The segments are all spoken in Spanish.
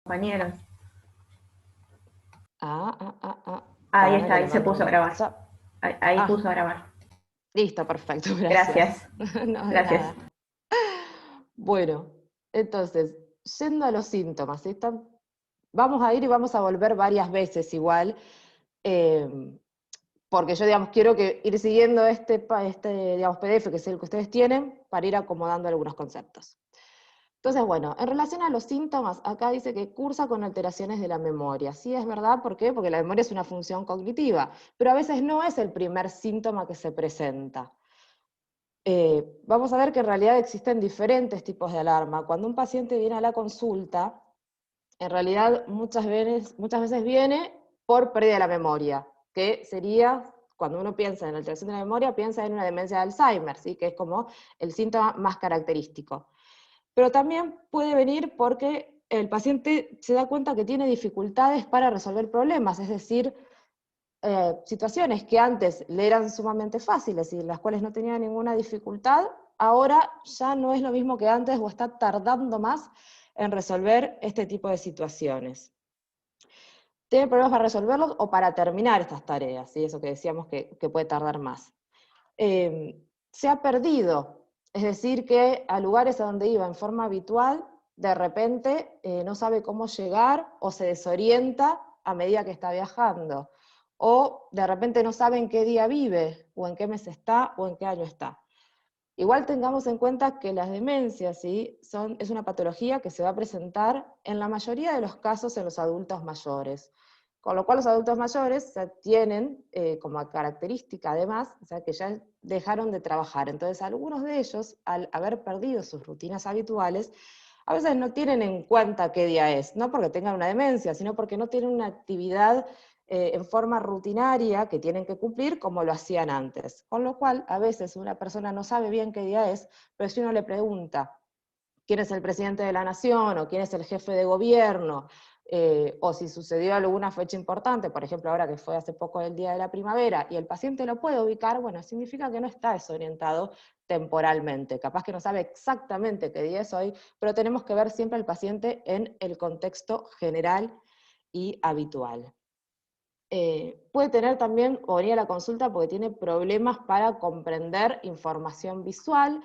compañeros. Ahí Para está, que le ahí se mando puso a un grabar. WhatsApp. Ahí puso a grabar. Listo, perfecto, gracias. Gracias, No, de gracias. nada. Bueno, entonces, yendo a los síntomas, ¿sí? Vamos a ir y vamos a volver varias veces igual, eh, porque yo, digamos, quiero ir siguiendo digamos, PDF, que es el que ustedes tienen, para ir acomodando algunos conceptos. Entonces, bueno, en relación a los síntomas, acá dice que cursa con alteraciones de la memoria. Sí, es verdad, ¿por qué? Porque la memoria es una función cognitiva, pero a veces no es el primer síntoma que se presenta. Vamos a ver que en realidad existen diferentes tipos de alarma. Cuando un paciente viene a la consulta, en realidad muchas veces viene por pérdida de la memoria, que sería, cuando uno piensa en alteración de la memoria, piensa en una demencia de Alzheimer, ¿sí? Que es como el síntoma más característico. Pero también puede venir porque el paciente se da cuenta que tiene dificultades para resolver problemas, es decir, situaciones que antes le eran sumamente fáciles y en las cuales no tenía ninguna dificultad, ahora ya no es lo mismo que antes o está tardando más en resolver este tipo de situaciones. Tiene problemas para resolverlos o para terminar estas tareas, ¿sí? Eso que decíamos que puede tardar más. Se ha perdido, es decir, que a lugares a donde iba en forma habitual, de repente no sabe cómo llegar o se desorienta a medida que está viajando, o de repente no sabe en qué día vive, o en qué mes está, o en qué año está. Igual tengamos en cuenta que las demencias, ¿sí? Es una patología que se va a presentar en la mayoría de los casos en los adultos mayores. Con lo cual los adultos mayores tienen como característica además, o sea, que ya dejaron de trabajar. Entonces algunos de ellos, al haber perdido sus rutinas habituales, a veces no tienen en cuenta qué día es, no porque tengan una demencia, sino porque no tienen una actividad en forma rutinaria que tienen que cumplir como lo hacían antes. Con lo cual, a veces una persona no sabe bien qué día es, pero si uno le pregunta quién es el presidente de la nación o quién es el jefe de gobierno, o si sucedió alguna fecha importante, por ejemplo ahora que fue hace poco el Día de la Primavera, y el paciente lo puede ubicar, bueno, significa que no está desorientado temporalmente, capaz que no sabe exactamente qué día es hoy, pero tenemos que ver siempre al paciente en el contexto general y habitual. Puede tener también, o venir a la consulta porque tiene problemas para comprender información visual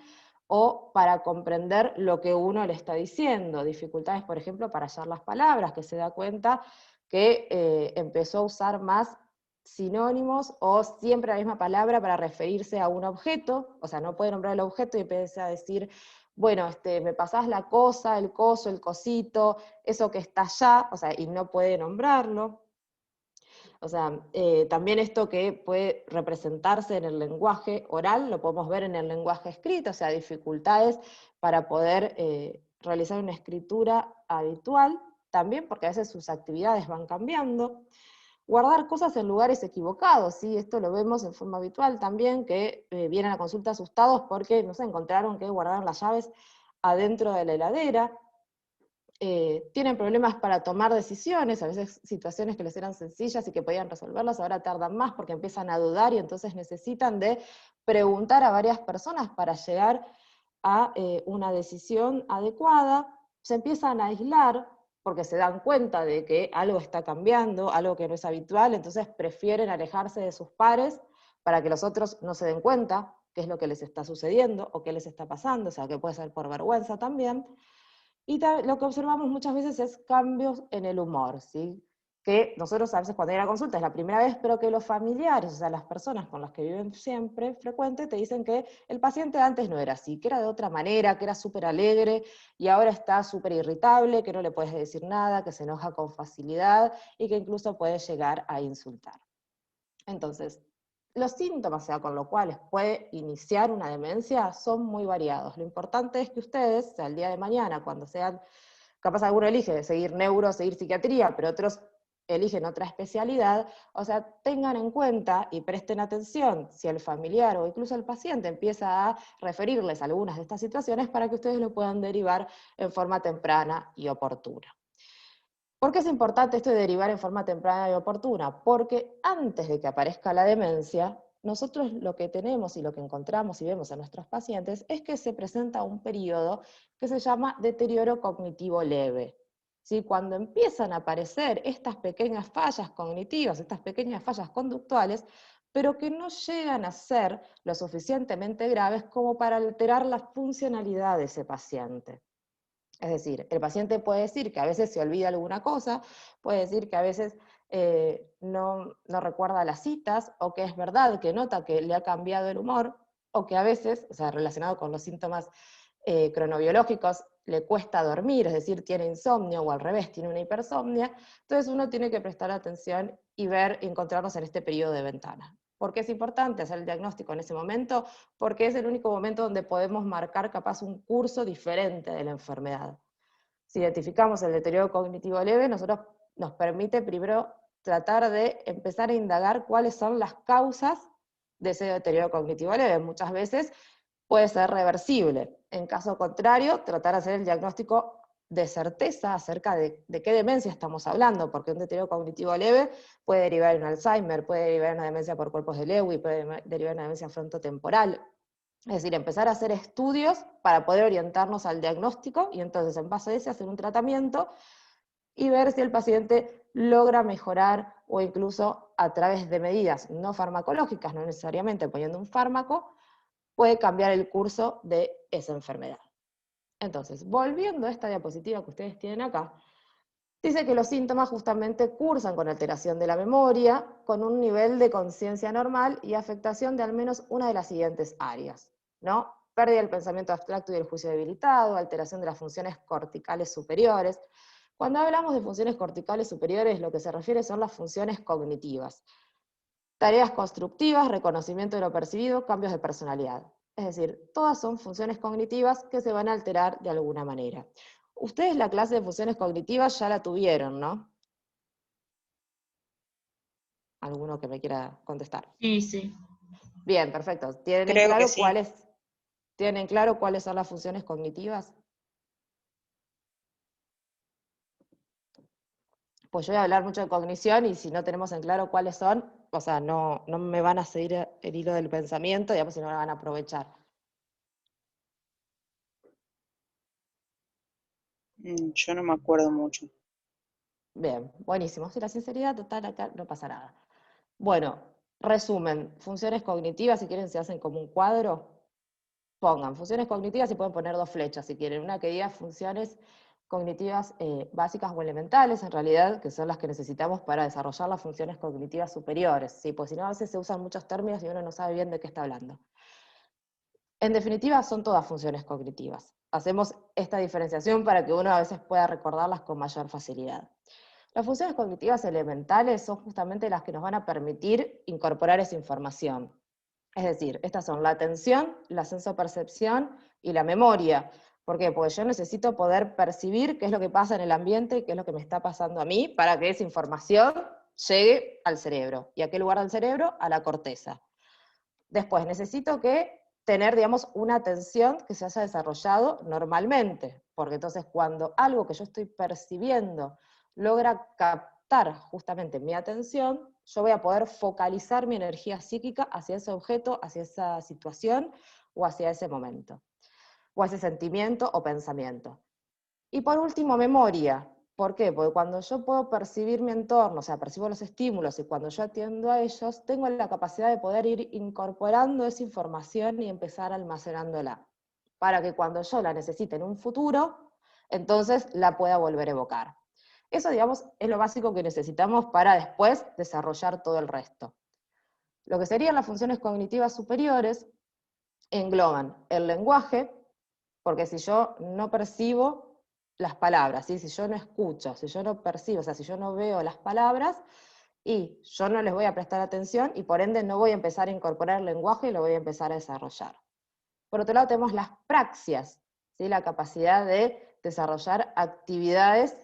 o para comprender lo que uno le está diciendo. Dificultades, por ejemplo, para hallar las palabras, que se da cuenta que empezó a usar más sinónimos o siempre la misma palabra para referirse a un objeto, o sea, no puede nombrar el objeto y empieza a decir, bueno, me pasás la cosa, el coso, el cosito, eso que está allá, o sea, y no puede nombrarlo. O sea, también esto que puede representarse en el lenguaje oral, lo podemos ver en el lenguaje escrito, o sea, dificultades para poder realizar una escritura habitual, también porque a veces sus actividades van cambiando. Guardar cosas en lugares equivocados, ¿sí? Esto lo vemos en forma habitual también, que vienen a consulta asustados porque, no sé, encontraron que guardaron las llaves adentro de la heladera. Tienen problemas para tomar decisiones, a veces situaciones que les eran sencillas y que podían resolverlas, ahora tardan más porque empiezan a dudar y entonces necesitan de preguntar a varias personas para llegar a una decisión adecuada. Se empiezan a aislar porque se dan cuenta de que algo está cambiando, algo que no es habitual, entonces prefieren alejarse de sus pares para que los otros no se den cuenta qué es lo que les está sucediendo o qué les está pasando, o sea, que puede ser por vergüenza también. Y lo que observamos muchas veces es cambios en el humor, ¿sí? Que nosotros a veces cuando hay una consulta es la primera vez, pero que los familiares, o sea, las personas con las que viven siempre, frecuente, te dicen que el paciente antes no era así, que era de otra manera, que era súper alegre, y ahora está súper irritable, que no le puedes decir nada, que se enoja con facilidad, y que incluso puede llegar a insultar. Entonces, los síntomas, o sea, con los cuales puede iniciar una demencia, son muy variados. Lo importante es que ustedes, o sea, el día de mañana, cuando sean, capaz alguno elige seguir neuro, seguir psiquiatría, pero otros eligen otra especialidad, o sea, tengan en cuenta y presten atención si el familiar o incluso el paciente empieza a referirles algunas de estas situaciones para que ustedes lo puedan derivar en forma temprana y oportuna. ¿Por qué es importante esto de derivar en forma temprana y oportuna? Porque antes de que aparezca la demencia, nosotros lo que tenemos y lo que encontramos y vemos en nuestros pacientes es que se presenta un periodo que se llama deterioro cognitivo leve. ¿sí? Cuando empiezan a aparecer estas pequeñas fallas cognitivas, estas pequeñas fallas conductuales, pero que no llegan a ser lo suficientemente graves como para alterar la funcionalidad de ese paciente. Es decir, el paciente puede decir que a veces se olvida alguna cosa, puede decir que a veces no recuerda las citas, o que es verdad que nota que le ha cambiado el humor, o que a veces, o sea, relacionado con los síntomas cronobiológicos, le cuesta dormir, es decir, tiene insomnio, o al revés, tiene una hipersomnia. Entonces uno tiene que prestar atención y ver, y encontrarnos en este periodo de ventana. ¿Por qué es importante hacer el diagnóstico en ese momento? Porque es el único momento donde podemos marcar capaz un curso diferente de la enfermedad. Si identificamos el deterioro cognitivo leve, nosotros nos permite primero tratar de empezar a indagar cuáles son las causas de ese deterioro cognitivo leve. Muchas veces puede ser reversible. En caso contrario, tratar de hacer el diagnóstico de certeza acerca de qué demencia estamos hablando, porque un deterioro cognitivo leve puede derivar en Alzheimer, puede derivar en una demencia por cuerpos de Lewy, puede derivar en una demencia frontotemporal. Es decir, empezar a hacer estudios para poder orientarnos al diagnóstico y entonces en base a ese hacer un tratamiento y ver si el paciente logra mejorar o incluso a través de medidas no farmacológicas, no necesariamente poniendo un fármaco, puede cambiar el curso de esa enfermedad. Entonces, volviendo a esta diapositiva que ustedes tienen acá, dice que los síntomas justamente cursan con alteración de la memoria, con un nivel de conciencia normal y afectación de al menos una de las siguientes áreas, ¿no? Pérdida del pensamiento abstracto y del juicio debilitado, alteración de las funciones corticales superiores. Cuando hablamos de funciones corticales superiores, lo que se refiere son las funciones cognitivas. Tareas constructivas, reconocimiento de lo percibido, cambios de personalidad. Es decir, todas son funciones cognitivas que se van a alterar de alguna manera. Ustedes la clase de funciones cognitivas ya la tuvieron, ¿no? ¿Alguno que me quiera contestar? Sí, sí. Bien, perfecto. Creo que sí. ¿Tienen claro cuáles son las funciones cognitivas? Pues yo voy a hablar mucho de cognición y si no tenemos en claro cuáles son, o sea, no me van a seguir el hilo del pensamiento, digamos, si no me van a aprovechar. Yo no me acuerdo mucho. Bien, buenísimo. Si la sinceridad total acá no pasa nada. Bueno, resumen, funciones cognitivas, si quieren se hacen como un cuadro, pongan funciones cognitivas y pueden poner dos flechas si quieren, una que diga funciones cognitivas básicas o elementales, en realidad, que son las que necesitamos para desarrollar las funciones cognitivas superiores, ¿sí? Pues si no a veces se usan muchos términos y uno no sabe bien de qué está hablando. En definitiva, son todas funciones cognitivas. Hacemos esta diferenciación para que uno a veces pueda recordarlas con mayor facilidad. Las funciones cognitivas elementales son justamente las que nos van a permitir incorporar esa información. Es decir, estas son la atención, la sensopercepción y la memoria. ¿Por qué? Porque yo necesito poder percibir qué es lo que pasa en el ambiente y qué es lo que me está pasando a mí para que esa información llegue al cerebro. ¿Y a qué lugar del cerebro? A la corteza. Después, necesito tener, digamos, una atención que se haya desarrollado normalmente, porque entonces cuando algo que yo estoy percibiendo logra captar justamente mi atención, yo voy a poder focalizar mi energía psíquica hacia ese objeto, hacia esa situación o hacia ese momento, o ese sentimiento o pensamiento. Y por último, memoria. ¿Por qué? Porque cuando yo puedo percibir mi entorno, o sea, percibo los estímulos y cuando yo atiendo a ellos, tengo la capacidad de poder ir incorporando esa información y empezar almacenándola, para que cuando yo la necesite en un futuro, entonces la pueda volver a evocar. Eso, digamos, es lo básico que necesitamos para después desarrollar todo el resto. Lo que serían las funciones cognitivas superiores engloban el lenguaje, porque si yo no percibo las palabras, ¿sí? Si yo no escucho, si yo no percibo, o sea, si yo no veo las palabras, y yo no les voy a prestar atención, y por ende no voy a empezar a incorporar el lenguaje y lo voy a empezar a desarrollar. Por otro lado tenemos las praxias, ¿sí? La capacidad de desarrollar actividades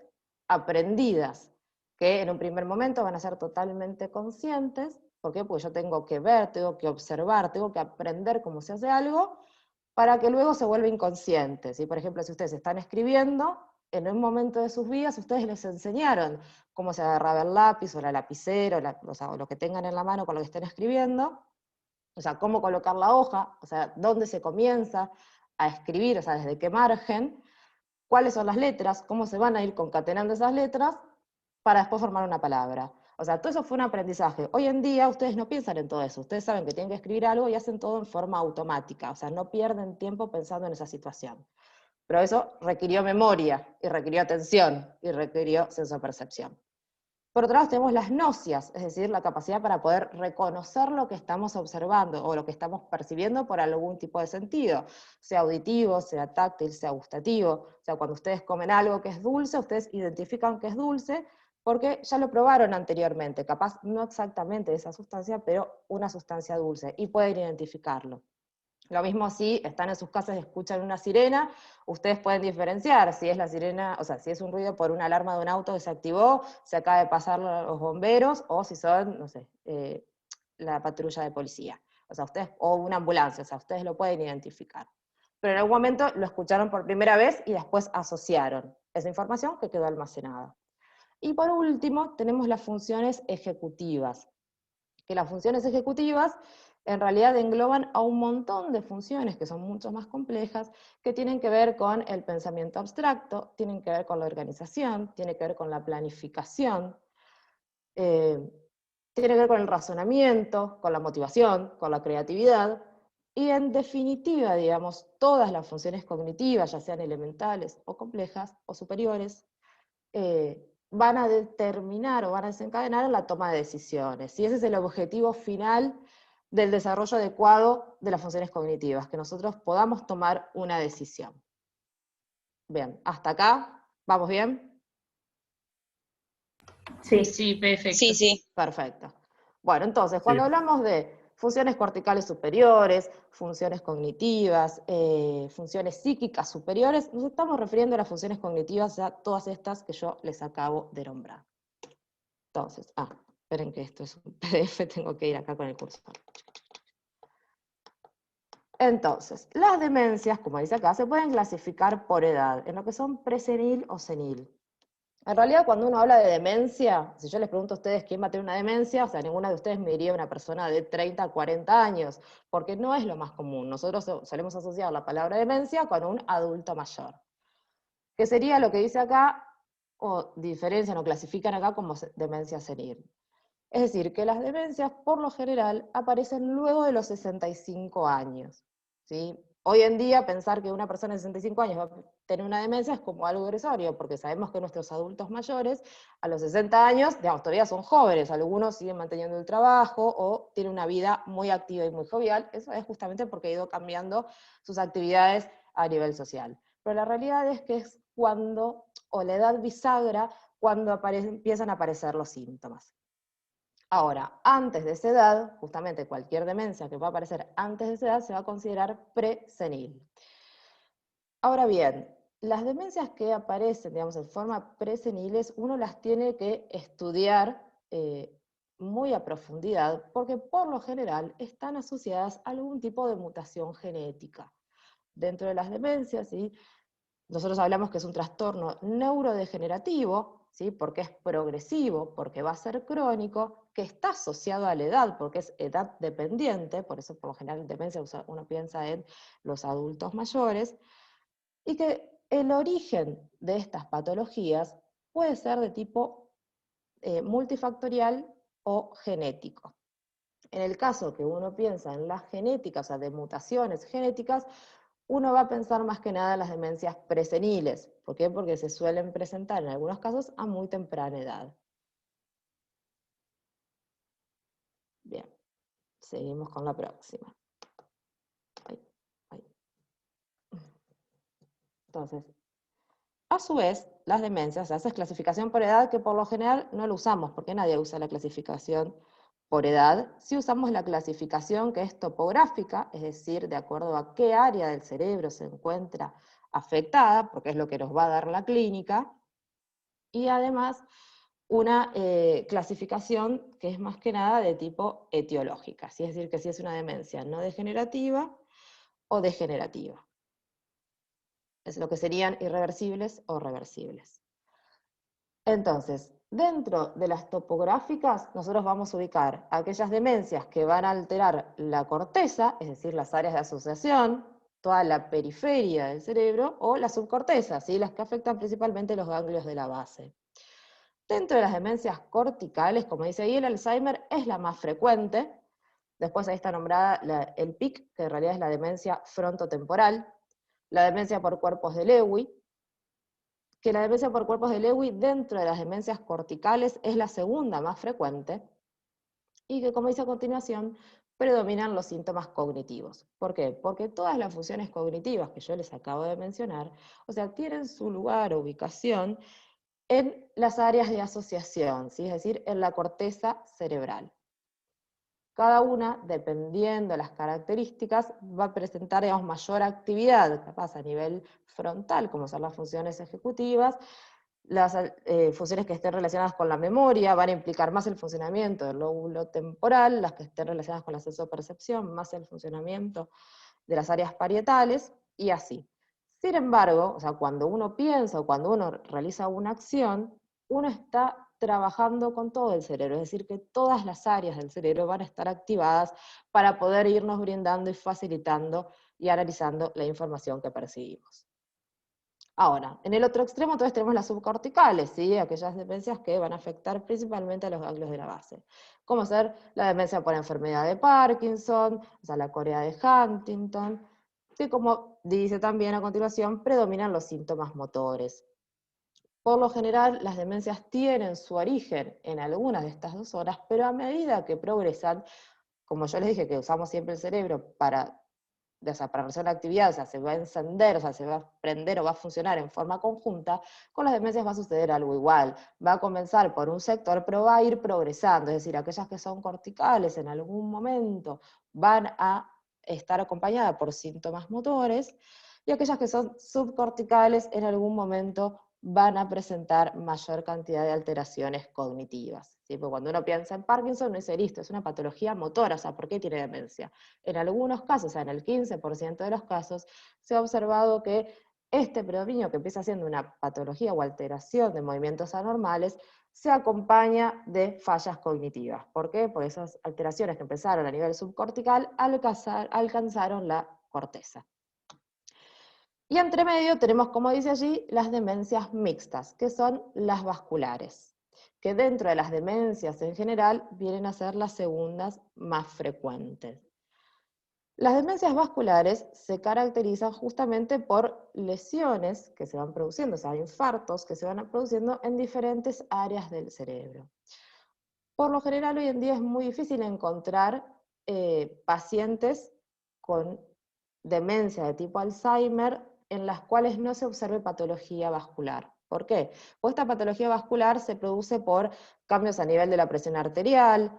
aprendidas, que en un primer momento van a ser totalmente conscientes. ¿Por qué? Porque yo tengo que ver, tengo que observar, tengo que aprender cómo se hace algo, para que luego se vuelva inconsciente. ¿Sí? Por ejemplo, si ustedes están escribiendo, en un momento de sus vidas ustedes les enseñaron cómo se agarraba el lápiz o la lapicera, o lo que tengan en la mano con lo que estén escribiendo, o sea, cómo colocar la hoja, o sea, dónde se comienza a escribir, o sea, desde qué margen, cuáles son las letras, cómo se van a ir concatenando esas letras para después formar una palabra. O sea, todo eso fue un aprendizaje. Hoy en día ustedes no piensan en todo eso, ustedes saben que tienen que escribir algo y hacen todo en forma automática, o sea, no pierden tiempo pensando en esa situación. Pero eso requirió memoria, y requirió atención, y requirió sensopercepción. Por otro lado tenemos las nocias, es decir, la capacidad para poder reconocer lo que estamos observando o lo que estamos percibiendo por algún tipo de sentido, sea auditivo, sea táctil, sea gustativo. O sea, cuando ustedes comen algo que es dulce, ustedes identifican que es dulce porque ya lo probaron anteriormente, capaz no exactamente esa sustancia, pero una sustancia dulce, y pueden identificarlo. Lo mismo si están en sus casas y escuchan una sirena, ustedes pueden diferenciar si es la sirena, o sea, si es un ruido por una alarma de un auto que se activó, se acaba de pasar los bomberos, o si son, no sé, la patrulla de policía. O sea, ustedes, o una ambulancia, o sea, ustedes lo pueden identificar. Pero en algún momento lo escucharon por primera vez y después asociaron esa información que quedó almacenada. Y por último, tenemos las funciones ejecutivas, que las funciones ejecutivas en realidad engloban a un montón de funciones que son mucho más complejas, que tienen que ver con el pensamiento abstracto, tienen que ver con la organización, tienen que ver con la planificación, tiene que ver con el razonamiento, con la motivación, con la creatividad, y en definitiva, digamos, todas las funciones cognitivas, ya sean elementales o complejas o superiores, van a determinar o van a desencadenar la toma de decisiones. Y ese es el objetivo final del desarrollo adecuado de las funciones cognitivas, que nosotros podamos tomar una decisión. Bien, hasta acá, ¿vamos bien? Sí. Sí, perfecto. Sí, sí. Perfecto. Bueno, entonces, Sí. cuando hablamos de funciones corticales superiores, funciones cognitivas, funciones psíquicas superiores, nos estamos refiriendo a las funciones cognitivas, a todas estas que yo les acabo de nombrar. Entonces, esperen que esto es un PDF, tengo que ir acá con el cursor. Entonces, las demencias, como dice acá, se pueden clasificar por edad, en lo que son presenil o senil. En realidad, cuando uno habla de demencia, si yo les pregunto a ustedes quién va a tener una demencia, o sea, ninguna de ustedes me diría una persona de 30 a 40 años, porque no es lo más común. Nosotros solemos asociar la palabra demencia con un adulto mayor. Que sería lo que dice acá, o diferencian o clasifican acá como demencia senil. Es decir, que las demencias, por lo general, aparecen luego de los 65 años. ¿Sí? Hoy en día, pensar que una persona de 65 años va a tener una demencia es como algo irrisorio, porque sabemos que nuestros adultos mayores, a los 60 años, digamos, todavía son jóvenes, algunos siguen manteniendo el trabajo o tienen una vida muy activa y muy jovial. Eso es justamente porque ha ido cambiando sus actividades a nivel social. Pero la realidad es que es cuando, o la edad bisagra, cuando empiezan a aparecer los síntomas. Ahora, antes de esa edad, justamente cualquier demencia que va a aparecer antes de esa edad se va a considerar presenil. Ahora bien, las demencias que aparecen, digamos, en forma preseniles, uno las tiene que estudiar muy a profundidad, porque por lo general están asociadas a algún tipo de mutación genética. Dentro de las demencias, ¿sí? Nosotros hablamos que es un trastorno neurodegenerativo, ¿sí? Porque es progresivo, porque va a ser crónico, que está asociado a la edad, porque es edad dependiente, por eso por lo general en demencia uno piensa en los adultos mayores, y que el origen de estas patologías puede ser de tipo multifactorial o genético. En el caso que uno piensa en la genética, o sea, de mutaciones genéticas, uno va a pensar más que nada en las demencias preseniles. ¿Por qué? Porque se suelen presentar en algunos casos a muy temprana edad. Bien, seguimos con la próxima. Entonces, a su vez, las demencias, o sea, esa es clasificación por edad que por lo general no lo usamos, porque nadie usa la clasificación por edad. Sí usamos la clasificación que es topográfica, es decir, de acuerdo a qué área del cerebro se encuentra afectada, porque es lo que nos va a dar la clínica, y además una clasificación que es más que nada de tipo etiológica, ¿sí? Es decir, que si es una demencia no degenerativa o degenerativa. Es lo que serían irreversibles o reversibles. Entonces, dentro de las topográficas, nosotros vamos a ubicar aquellas demencias que van a alterar la corteza, es decir, las áreas de asociación, toda la periferia del cerebro, o la subcorteza, ¿sí? Las que afectan principalmente los ganglios de la base. Dentro de las demencias corticales, como dice ahí, el Alzheimer es la más frecuente. Después ahí está nombrada el PIC, que en realidad es la demencia frontotemporal, la demencia por cuerpos de Lewy, que la demencia por cuerpos de Lewy dentro de las demencias corticales es la segunda más frecuente, y que, como dice a continuación, predominan los síntomas cognitivos. ¿Por qué? Porque todas las funciones cognitivas que yo les acabo de mencionar, o sea, tienen su lugar o ubicación en las áreas de asociación, ¿sí? Es decir, en la corteza cerebral. Cada una, dependiendo de las características, va a presentar, digamos, mayor actividad, capaz a nivel frontal, como son las funciones ejecutivas. Las funciones que estén relacionadas con la memoria van a implicar más el funcionamiento del lóbulo temporal, las que estén relacionadas con la sensopercepción, más el funcionamiento de las áreas parietales, y así. Sin embargo, o sea, cuando uno piensa o cuando uno realiza una acción, uno está trabajando con todo el cerebro, es decir, que todas las áreas del cerebro van a estar activadas para poder irnos brindando y facilitando y analizando la información que percibimos. Ahora, en el otro extremo entonces tenemos las subcorticales, ¿sí? Aquellas demencias que van a afectar principalmente a los ganglios de la base, como ser la demencia por enfermedad de Parkinson, o sea, la corea de Huntington, que, como dice también a continuación, predominan los síntomas motores. Por lo general, las demencias tienen su origen en algunas de estas 2 zonas, pero a medida que progresan, como yo les dije que usamos siempre el cerebro para realizar una actividad, o sea, se va a encender, o sea, se va a prender o va a funcionar en forma conjunta, con las demencias va a suceder algo igual. Va a comenzar por un sector, pero va a ir progresando, es decir, aquellas que son corticales en algún momento van a estar acompañadas por síntomas motores, y aquellas que son subcorticales en algún momento van a presentar mayor cantidad de alteraciones cognitivas. ¿Sí? Porque cuando uno piensa en Parkinson, no dice, listo, es una patología motora, o sea, ¿por qué tiene demencia? En algunos casos, o sea, en el 15% de los casos, se ha observado que este predominio, que empieza siendo una patología o alteración de movimientos anormales, se acompaña de fallas cognitivas. ¿Por qué? Porque esas alteraciones que empezaron a nivel subcortical alcanzaron la corteza. Y entre medio tenemos, como dice allí, las demencias mixtas, que son las vasculares, que dentro de las demencias en general vienen a ser las segundas más frecuentes. Las demencias vasculares se caracterizan justamente por lesiones que se van produciendo, o sea, infartos que se van produciendo en diferentes áreas del cerebro. Por lo general, hoy en día es muy difícil encontrar pacientes con demencia de tipo Alzheimer en las cuales no se observe patología vascular. ¿Por qué? Pues esta patología vascular se produce por cambios a nivel de la presión arterial,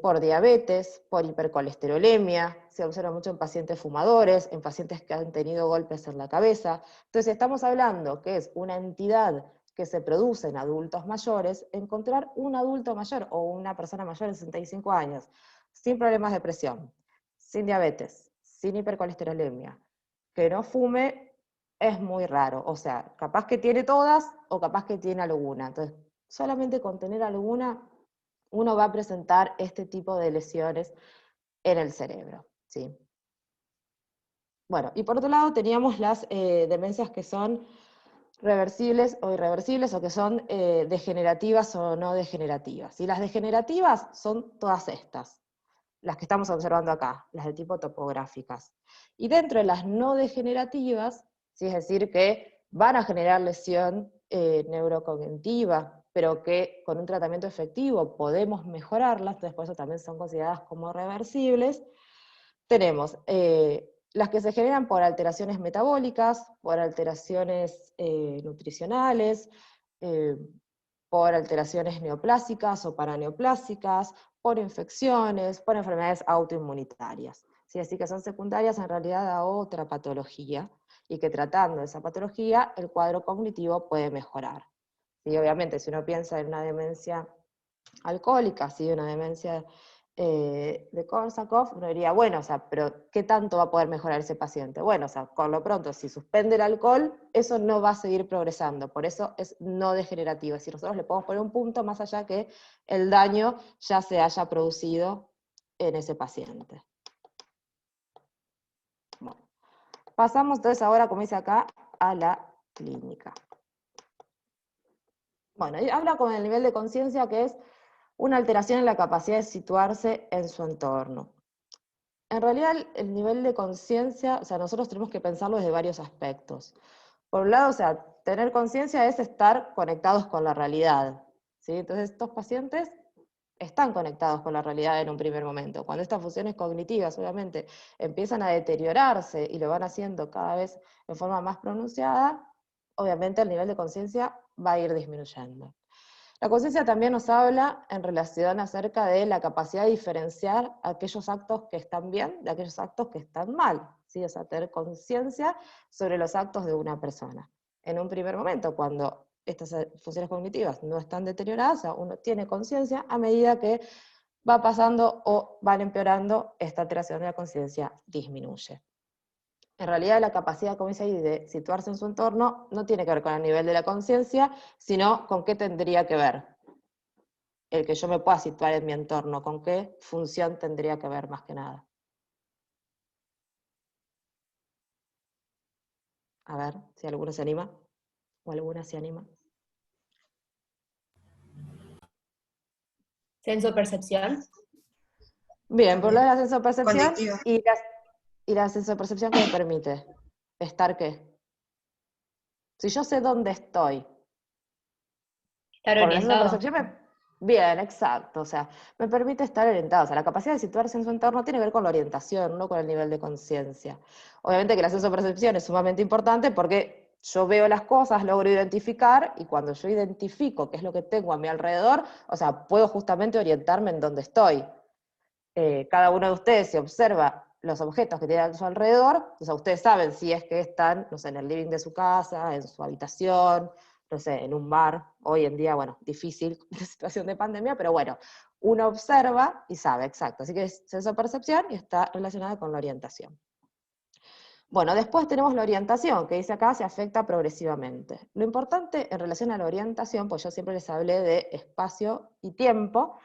por diabetes, por hipercolesterolemia, se observa mucho en pacientes fumadores, en pacientes que han tenido golpes en la cabeza. Entonces estamos hablando que es una entidad que se produce en adultos mayores. Encontrar un adulto mayor o una persona mayor de 65 años sin problemas de presión, sin diabetes, sin hipercolesterolemia, que no fume, es muy raro. O sea, capaz que tiene todas o capaz que tiene alguna. Entonces, solamente con tener alguna, uno va a presentar este tipo de lesiones en el cerebro, ¿sí? Bueno, y por otro lado teníamos las demencias que son reversibles o irreversibles, o que son degenerativas o no degenerativas. Y las degenerativas son todas estas, las que estamos observando acá, las de tipo topográficas. Y dentro de las no degenerativas, ¿sí? Es decir, que van a generar lesión neurocognitiva, pero que con un tratamiento efectivo podemos mejorarlas, entonces por eso también son consideradas como reversibles. Tenemos las que se generan por alteraciones metabólicas, por alteraciones nutricionales, por alteraciones neoplásicas o paraneoplásicas, por infecciones, por enfermedades autoinmunitarias. ¿Sí? Así que son secundarias en realidad a otra patología, y que tratando esa patología el cuadro cognitivo puede mejorar. ¿Sí? Obviamente, si uno piensa en una demencia alcohólica, ¿sí? Una demencia de Korsakoff, uno diría, bueno, o sea, pero ¿qué tanto va a poder mejorar ese paciente? Bueno, o sea, con lo pronto, si suspende el alcohol, eso no va a seguir progresando, por eso es no degenerativo, es decir, nosotros le podemos poner un punto más allá que el daño ya se haya producido en ese paciente. Bueno. pasamos entonces ahora, como dice acá, a la clínica. Bueno, y habla con el nivel de conciencia, que es una alteración en la capacidad de situarse en su entorno. En realidad, el nivel de conciencia, o sea, nosotros tenemos que pensarlo desde varios aspectos. Por un lado, o sea, tener conciencia es estar conectados con la realidad, ¿sí? Entonces, estos pacientes están conectados con la realidad en un primer momento. Cuando estas funciones cognitivas, obviamente, empiezan a deteriorarse y lo van haciendo cada vez en forma más pronunciada, obviamente el nivel de conciencia va a ir disminuyendo. La conciencia también nos habla en relación acerca de la capacidad de diferenciar aquellos actos que están bien de aquellos actos que están mal, ¿sí? O sea, tener conciencia sobre los actos de una persona. En un primer momento, cuando estas funciones cognitivas no están deterioradas, o sea, uno tiene conciencia, a medida que va pasando o van empeorando, esta alteración de la conciencia disminuye. En realidad la capacidad, como dice ahí, de situarse en su entorno no tiene que ver con el nivel de la conciencia, sino con qué tendría que ver el que yo me pueda situar en mi entorno, con qué función tendría que ver más que nada. A ver si alguno se anima, o alguna se anima. Senso-percepción. Bien, por lo de la sensopercepción Cognitiva. y la sensopercepción, ¿qué me permite? ¿Estar qué? Si yo sé dónde estoy, Estar por la orientado. sensopercepción bien, exacto, o sea, me permite estar orientado. O sea, la capacidad de situarse en su entorno tiene que ver con la orientación, no con el nivel de conciencia. Obviamente que la sensopercepción es sumamente importante porque yo veo las cosas, logro identificar, y cuando yo identifico qué es lo que tengo a mi alrededor, o sea, puedo justamente orientarme en dónde estoy. Cada uno de ustedes, si observa los objetos que tienen a su alrededor, o sea, ustedes saben si es que están, no sé, en el living de su casa, en su habitación, no sé, en un bar. Hoy en día, bueno, difícil la situación de pandemia, pero bueno, uno observa y sabe, exacto. Así que es sensopercepción y está relacionada con la orientación. Bueno, después tenemos la orientación, que dice acá se afecta progresivamente. Lo importante en relación a la orientación, pues yo siempre les hablé de espacio y tiempo,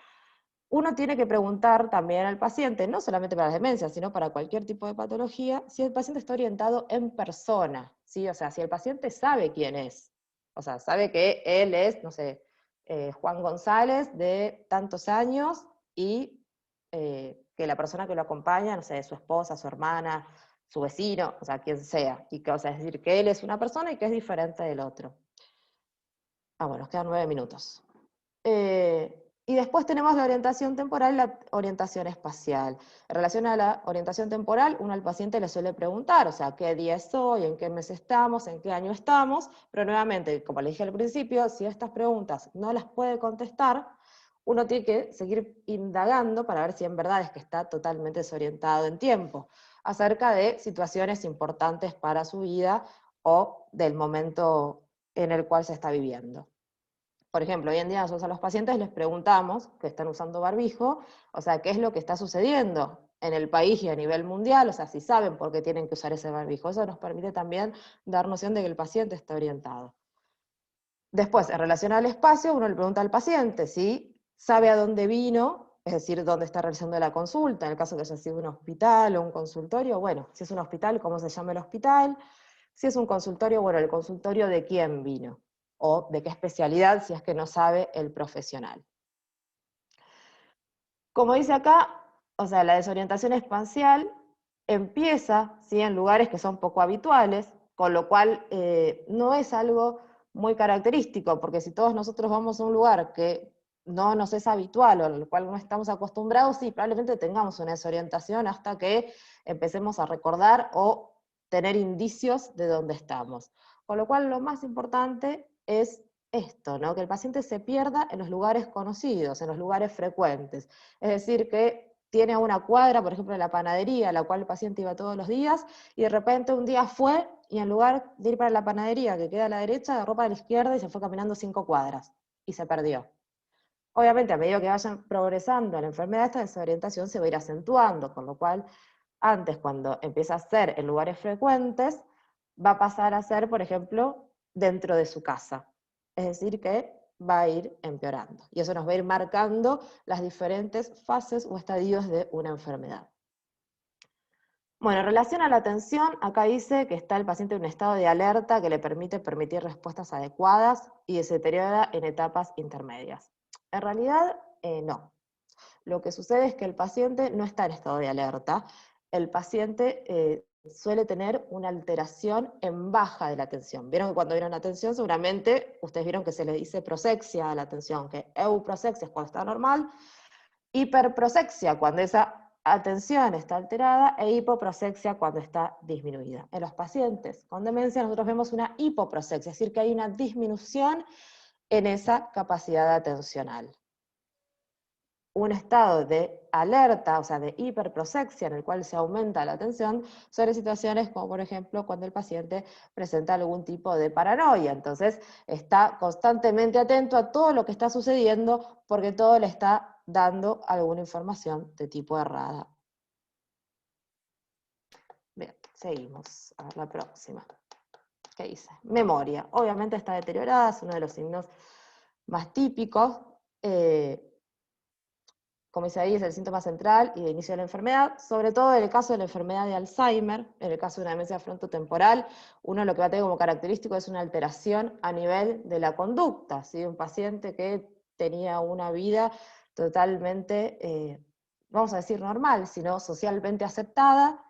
uno tiene que preguntar también al paciente, no solamente para las demencias, sino para cualquier tipo de patología, si el paciente está orientado en persona, ¿sí? O sea, si el paciente sabe quién es, o sea, sabe que él es, no sé, Juan González de tantos años y que la persona que lo acompaña, no sé, su esposa, su hermana, su vecino, o sea, quien sea, y que, o sea, es decir, que él es una persona y que es diferente del otro. Ah, bueno, nos quedan 9 minutos. Y después tenemos la orientación temporal y la orientación espacial. En relación a la orientación temporal, uno al paciente le suele preguntar, o sea, qué día es hoy, en qué mes estamos, en qué año estamos, pero nuevamente, como le dije al principio, si estas preguntas no las puede contestar, uno tiene que seguir indagando para ver si en verdad es que está totalmente desorientado en tiempo, acerca de situaciones importantes para su vida o del momento en el cual se está viviendo. Por ejemplo, hoy en día nosotros a los pacientes les preguntamos, que están usando barbijo, o sea, qué es lo que está sucediendo en el país y a nivel mundial, o sea, si saben por qué tienen que usar ese barbijo. Eso nos permite también dar noción de que el paciente está orientado. Después, en relación al espacio, uno le pregunta al paciente si sabe a dónde vino, es decir, dónde está realizando la consulta, en el caso que haya sido un hospital o un consultorio, bueno, si es un hospital, ¿cómo se llama el hospital? Si es un consultorio, bueno, el consultorio de quién vino, o de qué especialidad, si es que no sabe el profesional. Como dice acá, o sea, la desorientación espacial empieza, ¿sí?, en lugares que son poco habituales, con lo cual no es algo muy característico, porque si todos nosotros vamos a un lugar que no nos es habitual o al cual no estamos acostumbrados, sí, probablemente tengamos una desorientación hasta que empecemos a recordar o tener indicios de dónde estamos. Con lo cual lo más importante es esto, ¿no?, que el paciente se pierda en los lugares conocidos, en los lugares frecuentes. Es decir, que tiene una cuadra, por ejemplo, de la panadería, a la cual el paciente iba todos los días, y de repente un día fue, y en lugar de ir para la panadería, que queda a la derecha, agarró para la izquierda y se fue caminando 5 cuadras, y se perdió. Obviamente, a medida que vayan progresando la enfermedad, esta desorientación se va a ir acentuando, con lo cual, antes, cuando empieza a ser en lugares frecuentes, va a pasar a ser, por ejemplo, dentro de su casa. Es decir, que va a ir empeorando. Y eso nos va a ir marcando las diferentes fases o estadios de una enfermedad. Bueno, en relación a la atención, acá dice que está el paciente en un estado de alerta que le permitir respuestas adecuadas y se deteriora en etapas intermedias. En realidad, no. Lo que sucede es que el paciente no está en estado de alerta. El paciente suele tener una alteración en baja de la atención. Vieron que cuando vieron la atención, seguramente ustedes vieron que se le dice prosexia a la atención, que euprosexia es cuando está normal, hiperprosexia cuando esa atención está alterada e hipoprosexia cuando está disminuida. En los pacientes con demencia nosotros vemos una hipoprosexia, es decir, que hay una disminución en esa capacidad atencional. Un estado de alerta, o sea, de hiperprosexia, en el cual se aumenta la atención, sobre situaciones como, por ejemplo, cuando el paciente presenta algún tipo de paranoia. Entonces, está constantemente atento a todo lo que está sucediendo, porque todo le está dando alguna información de tipo errada. Bien, seguimos. A ver la próxima. ¿Qué dice? Memoria. Obviamente está deteriorada, es uno de los signos más típicos. Como dice ahí, es el síntoma central y de inicio de la enfermedad, sobre todo en el caso de la enfermedad de Alzheimer, en el caso de una demencia frontotemporal, uno lo que va a tener como característico es una alteración a nivel de la conducta, ¿sí? Un paciente que tenía una vida totalmente, vamos a decir normal, sino socialmente aceptada,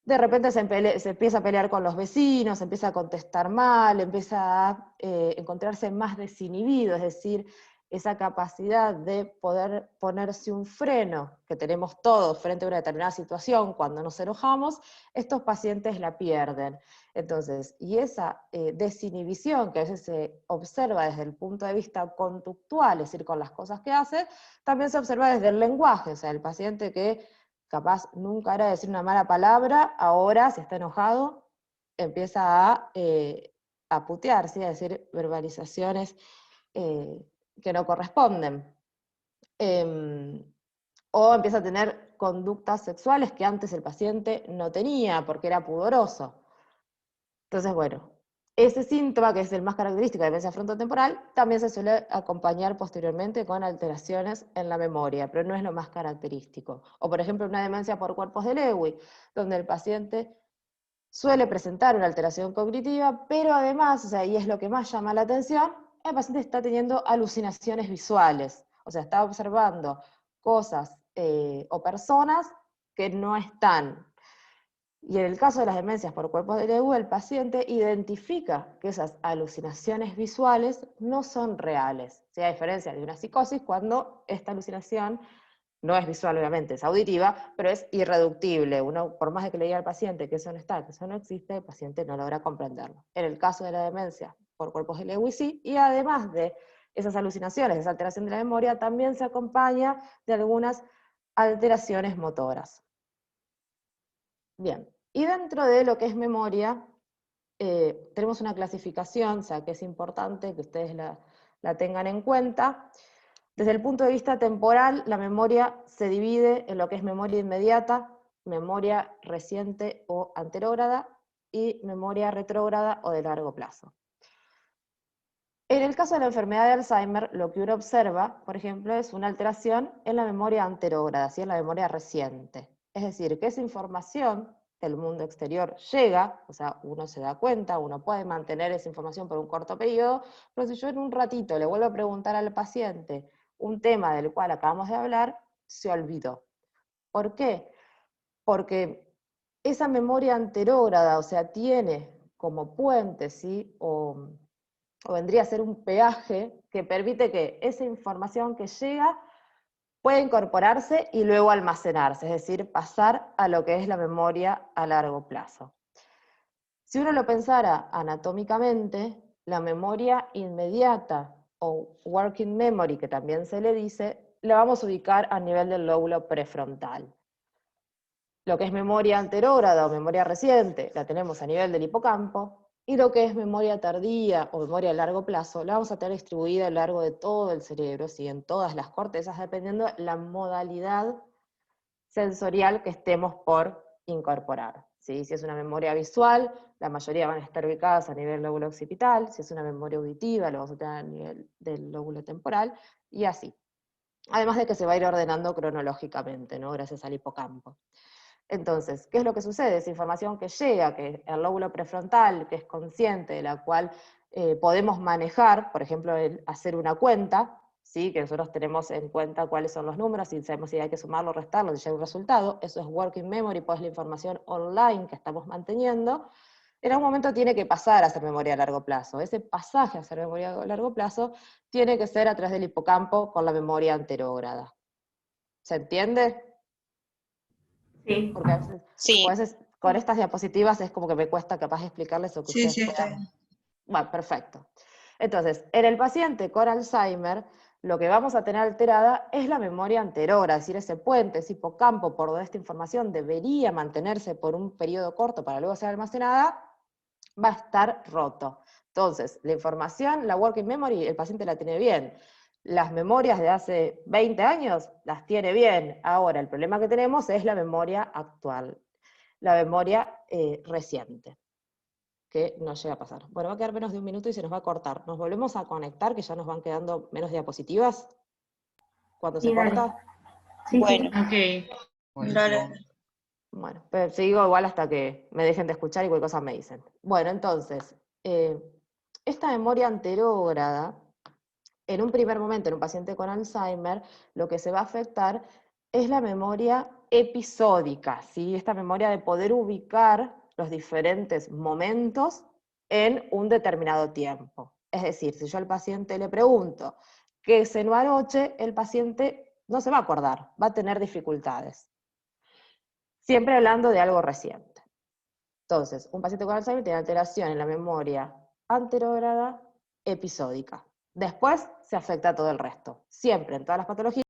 de repente se empieza a pelear con los vecinos, empieza a contestar mal, empieza a encontrarse más desinhibido, es decir, esa capacidad de poder ponerse un freno que tenemos todos frente a una determinada situación cuando nos enojamos, estos pacientes la pierden. Entonces, y esa desinhibición que a veces se observa desde el punto de vista conductual, es decir, con las cosas que hace, también se observa desde el lenguaje, o sea, el paciente que capaz nunca era decir una mala palabra, ahora, si está enojado, empieza a putear, ¿sí? A decir verbalizaciones que no corresponden. O empieza a tener conductas sexuales que antes el paciente no tenía, porque era pudoroso. Entonces, bueno, ese síntoma, que es el más característico de demencia frontotemporal, también se suele acompañar posteriormente con alteraciones en la memoria, pero no es lo más característico. O por ejemplo, una demencia por cuerpos de Lewy, donde el paciente suele presentar una alteración cognitiva, pero además, o sea, y es lo que más llama la atención, el paciente está teniendo alucinaciones visuales, o sea, está observando cosas o personas que no están. Y en el caso de las demencias por cuerpos de Lewy, el paciente identifica que esas alucinaciones visuales no son reales, ¿sí? A diferencia de una psicosis, cuando esta alucinación no es visual, obviamente, es auditiva, pero es irreductible. Uno, por más de que le diga al paciente que eso no está, que eso no existe, el paciente no logra comprenderlo. En el caso de la demencia por cuerpos de Lewy sí, y además de esas alucinaciones, esa alteración de la memoria, también se acompaña de algunas alteraciones motoras. Bien, y dentro de lo que es memoria, tenemos una clasificación, o sea que es importante que ustedes la tengan en cuenta. Desde el punto de vista temporal, la memoria se divide en lo que es memoria inmediata, memoria reciente o anterógrada, y memoria retrógrada o de largo plazo. En el caso de la enfermedad de Alzheimer, lo que uno observa, por ejemplo, es una alteración en la memoria anterógrada, ¿sí? En la memoria reciente. Es decir, que esa información del mundo exterior llega, o sea, uno se da cuenta, uno puede mantener esa información por un corto periodo, pero si yo en un ratito le vuelvo a preguntar al paciente un tema del cual acabamos de hablar, se olvidó. ¿Por qué? Porque esa memoria anterógrada, o sea, tiene como puente, ¿sí? O vendría a ser un peaje que permite que esa información que llega pueda incorporarse y luego almacenarse, es decir, pasar a lo que es la memoria a largo plazo. Si uno lo pensara anatómicamente, la memoria inmediata o working memory, que también se le dice, la vamos a ubicar a nivel del lóbulo prefrontal. Lo que es memoria anterógrada o memoria reciente la tenemos a nivel del hipocampo, y lo que es memoria tardía o memoria a largo plazo la vamos a tener distribuida a lo largo de todo el cerebro, ¿sí? En todas las cortezas, dependiendo de la modalidad sensorial que estemos por incorporar, ¿sí? Si es una memoria visual, la mayoría van a estar ubicadas a nivel lóbulo occipital; si es una memoria auditiva, lo vamos a tener a nivel del lóbulo temporal, y así. Además de que se va a ir ordenando cronológicamente, ¿no? Gracias al hipocampo. Entonces, ¿qué es lo que sucede? Esa información que llega, que el lóbulo prefrontal, que es consciente, de la cual podemos manejar, por ejemplo, el hacer una cuenta, ¿sí? Que nosotros tenemos en cuenta cuáles son los números, y sabemos si hay que sumarlo, restarlo, si llega un resultado, eso es working memory, pues la información online que estamos manteniendo, en algún momento tiene que pasar a ser memoria a largo plazo. Ese pasaje a ser memoria a largo plazo tiene que ser a través del hipocampo con la memoria anterógrada. ¿Se entiende? Sí. Porque Sí, a veces con estas diapositivas es como que me cuesta capaz de explicarles o que Sí, ustedes sí, está puedan. bien. Bueno, perfecto. Entonces, en el paciente con Alzheimer, lo que vamos a tener alterada es la memoria anterógrada, es decir, ese puente, ese hipocampo por donde esta información debería mantenerse por un periodo corto para luego ser almacenada, va a estar roto. Entonces, la información, la working memory, el paciente la tiene bien. Las memorias de hace 20 años las tiene bien. Ahora, el problema que tenemos es la memoria actual, la memoria reciente, que no llega a pasar. Bueno, va a quedar menos de un minuto y se nos va a cortar. Nos volvemos a conectar, que ya nos van quedando menos diapositivas. Cuando se Sí, dale. corta, Sí, bueno, sí. Ok. Dale. bueno, pero sigo igual hasta que me dejen de escuchar y cualquier cosa me dicen. Bueno, entonces, esta memoria anterógrada, en un primer momento, en un paciente con Alzheimer, lo que se va a afectar es la memoria episódica, ¿sí? Esta memoria de poder ubicar los diferentes momentos en un determinado tiempo. Es decir, si yo al paciente le pregunto qué cenó anoche, el paciente no se va a acordar, va a tener dificultades. Siempre hablando de algo reciente. Entonces, un paciente con Alzheimer tiene alteración en la memoria anterógrada episódica. Después se afecta a todo el resto. Siempre, en todas las patologías,